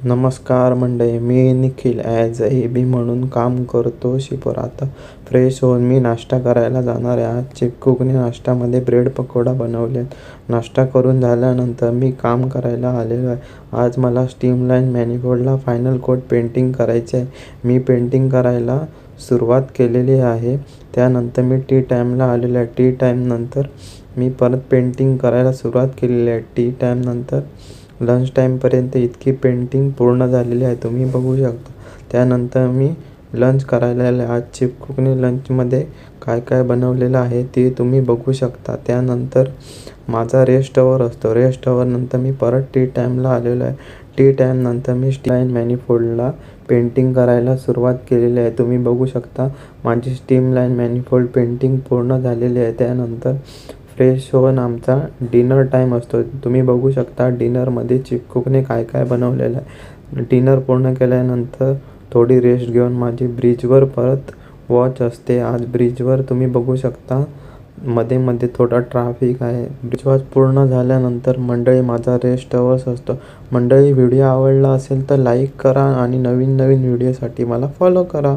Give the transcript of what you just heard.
नमस्कार मंडळी, मी Nikhil as A B म्हणून काम करतो शिपर. आता फ्रेश होऊन मी नाश्ता करायला जाणार आहे. आज चिक्कूने नाश्त्यामध्ये ब्रेड पकोडा बनवले. नाश्ता करून झाल्यानंतर मी काम करायला आलेलो आहे. आज मला स्ट्रीमलाईन मॅनिफोल्डला फायनल कोट पेंटिंग करायचे आहे. मी पेंटिंग करायला सुरुवात केलेली आहे. त्यानंतर मी टी टाईमला आलेलो आहे. टी टाईमनंतर मी परत पेंटिंग करायला सुरुवात केलेली आहे. टी टाईमनंतर लंच टाईमपर्यंत इतकी पेंटिंग पूर्ण झालेली आहे, तुम्ही बघू शकता. त्यानंतर मी लंच करायला आले. आज चिक्कूने लंचमध्ये काय काय बनवलेलं आहे ते तुम्ही बघू शकता. त्यानंतर माझा रेस्ट अवर असतो. रेस्ट अवरनंतर मी परत टी टाईमला आलेलो आहे. टी टाईमनंतर मी स्ट्रीमलाईन मॅनिफोल्डला पेंटिंग करायला सुरुवात केलेली आहे. तुम्ही बघू शकता माझी स्ट्रीमलाईन मॅनिफोल्ड पेंटिंग पूर्ण झालेली आहे. त्यानंतर फ्रेश होऊन आमचा डिनर टाईम असतो. तुम्ही बघू शकता डिनरमध्ये चिक्कूने काय काय बनवलेलं आहे. डिनर पूर्ण केल्यानंतर थोडी रेस्ट घेऊन माझी ब्रिजवर परत वॉच असते. आज ब्रिजवर तुम्ही बघू शकता मध्ये मध्ये थोडा ट्रॅफिक आहे. ब्रिज वॉच पूर्ण झाल्यानंतर मंडळी माझा रेस्ट अवर्स असतो. मंडळी, व्हिडिओ आवडला असेल तर लाईक करा आणि नवीन नवीन व्हिडिओसाठी मला फॉलो करा.